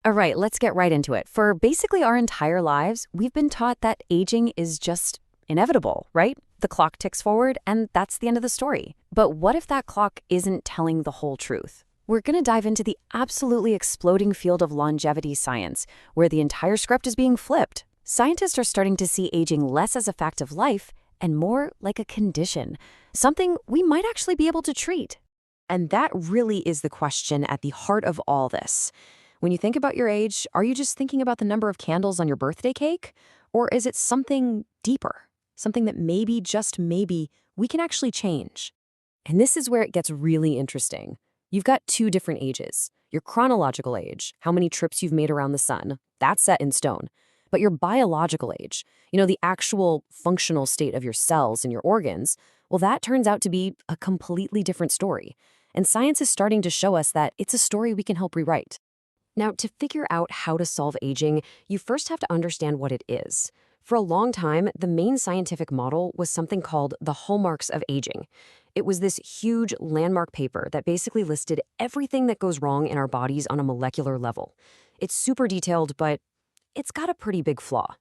All right, let's get right into it. For basically our entire lives, we've been taught that aging is just inevitable, right? The clock ticks forward, and that's the end of the story. But what if that clock isn't telling the whole truth? We're going to dive into the absolutely exploding field of longevity science, where the entire script is being flipped. Scientists are starting to see aging less as a fact of life and more like a condition, something we might actually be able to treat. And that really is the question at the heart of all this. When you think about your age, are you just thinking about the number of candles on your birthday cake? Or is it something deeper? Something that maybe, just maybe, we can actually change? And this is where it gets really interesting. You've got two different ages. Your chronological age, how many trips you've made around the sun, that's set in stone. But your biological age, the actual functional state of your cells and your organs, well, that turns out to be a completely different story. And science is starting to show us that it's a story we can help rewrite. Now, to figure out how to solve aging, you first have to understand what it is. For a long time, the main scientific model was something called the hallmarks of aging. It was this huge landmark paper that basically listed everything that goes wrong in our bodies on a molecular level. It's super detailed, but it's got a pretty big flaw.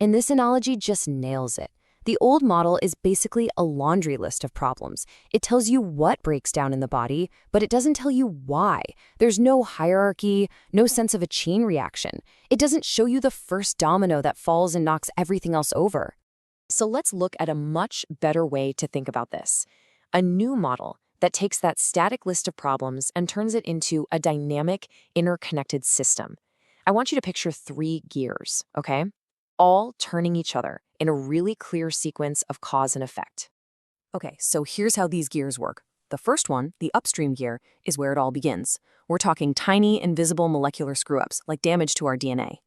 And this analogy just nails it. The old model is basically a laundry list of problems. It tells you what breaks down in the body, but it doesn't tell you why. There's no hierarchy, no sense of a chain reaction. It doesn't show you the first domino that falls and knocks everything else over. So let's look at a much better way to think about this. A new model that takes that static list of problems and turns it into a dynamic, interconnected system. I want you to picture 3 gears, okay? All turning each other in a really clear sequence of cause and effect. Okay, so here's how these gears work. The first one, the upstream gear, is where it all begins. We're talking tiny, invisible molecular screw-ups, like damage to our DNA.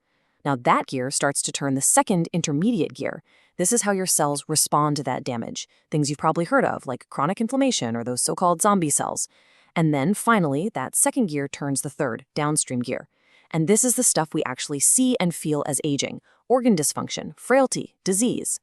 Now that gear starts to turn the second intermediate gear. This is how your cells respond to that damage, things you've probably heard of, like chronic inflammation or those so-called zombie cells. And then finally, that second gear turns the third, downstream gear. And this is the stuff we actually see and feel as aging: organ dysfunction, frailty, disease.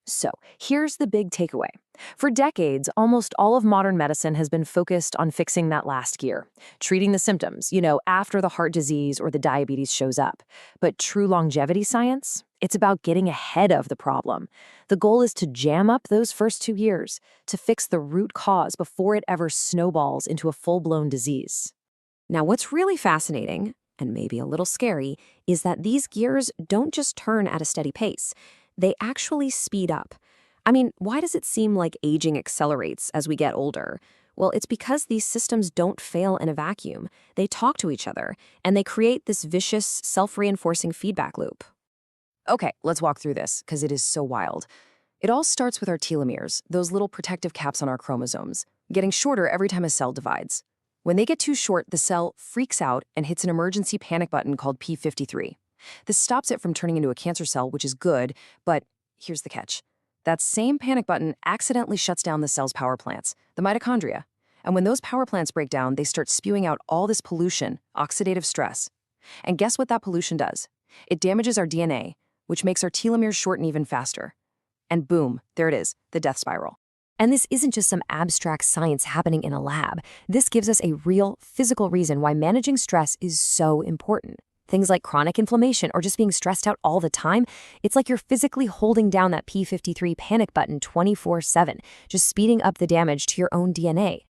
So here's the big takeaway. For decades, almost all of modern medicine has been focused on fixing that last gear, treating the symptoms, after the heart disease or the diabetes shows up. But true longevity science, it's about getting ahead of the problem. The goal is to jam up those first 2 years, to fix the root cause before it ever snowballs into a full-blown disease. Now, what's really fascinating, and maybe a little scary, is that these gears don't just turn at a steady pace. They actually speed up. I mean, why does it seem like aging accelerates as we get older? Well, it's because these systems don't fail in a vacuum. They talk to each other, and they create this vicious, self-reinforcing feedback loop. Okay, let's walk through this, because it is so wild. It all starts with our telomeres, those little protective caps on our chromosomes, getting shorter every time a cell divides. When they get too short, the cell freaks out and hits an emergency panic button called P53. This stops it from turning into a cancer cell, which is good, but here's the catch. That same panic button accidentally shuts down the cell's power plants, the mitochondria. And when those power plants break down, they start spewing out all this pollution, oxidative stress. And guess what that pollution does? It damages our DNA, which makes our telomeres shorten even faster. And boom, there it is, the death spiral. And this isn't just some abstract science happening in a lab. This gives us a real physical reason why managing stress is so important. Things like chronic inflammation or just being stressed out all the time, it's like you're physically holding down that P53 panic button 24/7, just speeding up the damage to your own DNA.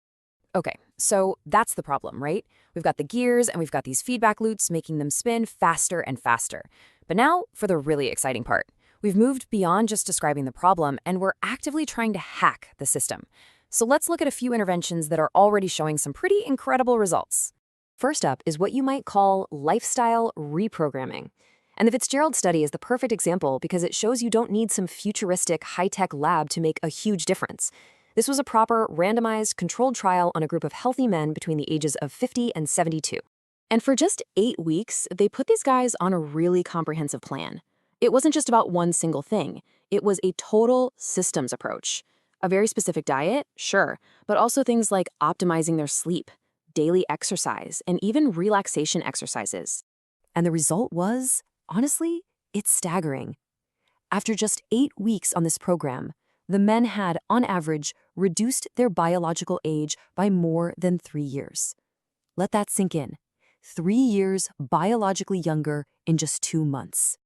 Okay, so that's the problem, right? We've got the gears and we've got these feedback loops making them spin faster and faster. But now for the really exciting part. We've moved beyond just describing the problem, and we're actively trying to hack the system. So let's look at a few interventions that are already showing some pretty incredible results. First up is what you might call lifestyle reprogramming. And the Fitzgerald study is the perfect example because it shows you don't need some futuristic high-tech lab to make a huge difference. This was a proper, randomized, controlled trial on a group of healthy men between the ages of 50 and 72. And for just 8 weeks, they put these guys on a really comprehensive plan. It wasn't just about one single thing. It was a total systems approach. A very specific diet, sure, but also things like optimizing their sleep, daily exercise, and even relaxation exercises. And the result was, honestly, it's staggering. After just 8 weeks on this program, the men had, on average, reduced their biological age by more than 3 years. Let that sink in. 3 years biologically younger in just 2 months.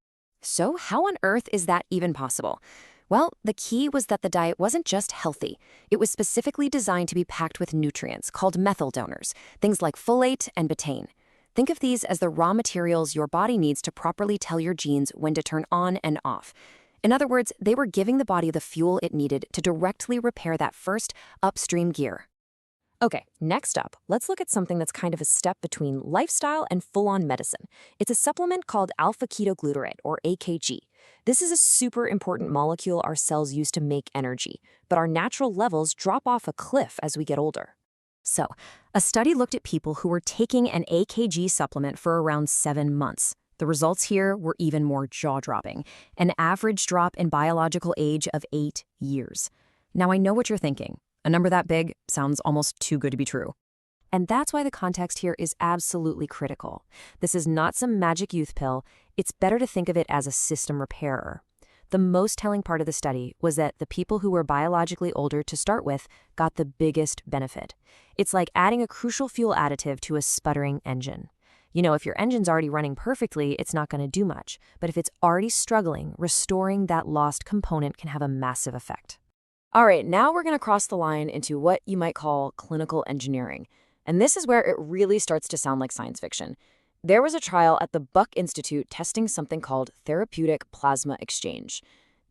So how on earth is that even possible? Well, the key was that the diet wasn't just healthy. It was specifically designed to be packed with nutrients called methyl donors, things like folate and betaine. Think of these as the raw materials your body needs to properly tell your genes when to turn on and off. In other words, they were giving the body the fuel it needed to directly repair that first upstream gear. Okay, next up, let's look at something that's kind of a step between lifestyle and full-on medicine. It's a supplement called Alpha-Ketoglutarate, or AKG. This is a super important molecule our cells use to make energy, but our natural levels drop off a cliff as we get older. So, a study looked at people who were taking an AKG supplement for around 7 months. The results here were even more jaw-dropping, an average drop in biological age of 8 years. Now I know what you're thinking. A number that big sounds almost too good to be true. And that's why the context here is absolutely critical. This is not some magic youth pill. It's better to think of it as a system repairer. The most telling part of the study was that the people who were biologically older to start with got the biggest benefit. It's like adding a crucial fuel additive to a sputtering engine. You know, if your engine's already running perfectly, it's not going to do much. But if it's already struggling, restoring that lost component can have a massive effect. All right, now we're going to cross the line into what you might call clinical engineering. And this is where it really starts to sound like science fiction. There was a trial at the Buck Institute testing something called therapeutic plasma exchange.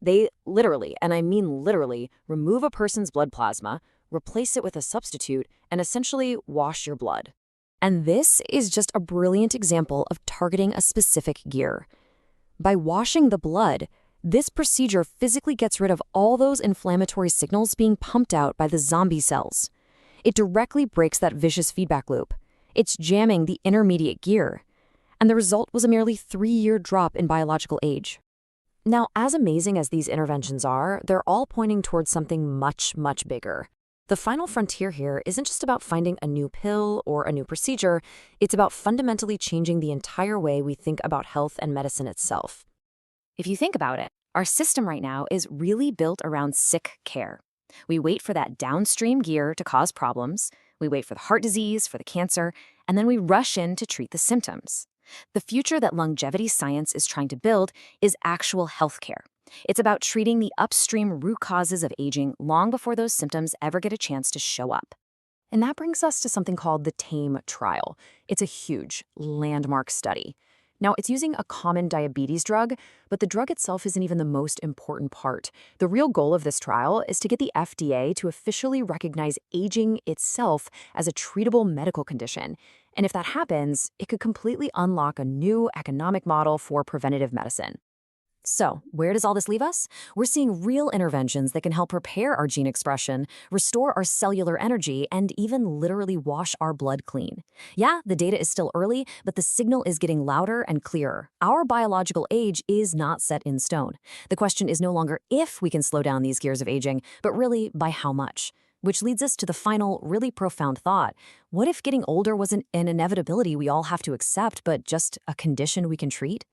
They literally, and I mean literally, remove a person's blood plasma, replace it with a substitute, and essentially wash your blood. And this is just a brilliant example of targeting a specific gear. By washing the blood, this procedure physically gets rid of all those inflammatory signals being pumped out by the zombie cells. It directly breaks that vicious feedback loop. It's jamming the intermediate gear. And the result was a merely 3-year drop in biological age. Now, as amazing as these interventions are, they're all pointing towards something much, much bigger. The final frontier here isn't just about finding a new pill or a new procedure. It's about fundamentally changing the entire way we think about health and medicine itself. If you think about it, our system right now is really built around sick care. We wait for that downstream gear to cause problems, we wait for the heart disease, for the cancer, and then we rush in to treat the symptoms. The future that longevity science is trying to build is actual healthcare. It's about treating the upstream root causes of aging long before those symptoms ever get a chance to show up. And that brings us to something called the TAME trial. It's a huge, landmark study. Now, it's using a common diabetes drug, but the drug itself isn't even the most important part. The real goal of this trial is to get the FDA to officially recognize aging itself as a treatable medical condition. And if that happens, it could completely unlock a new economic model for preventative medicine. So, where does all this leave us? We're seeing real interventions that can help repair our gene expression, restore our cellular energy, and even literally wash our blood clean. Yeah, the data is still early, but the signal is getting louder and clearer. Our biological age is not set in stone. The question is no longer if we can slow down these gears of aging, but really by how much. Which leads us to the final, really profound thought. What if getting older wasn't an inevitability we all have to accept, but just a condition we can treat?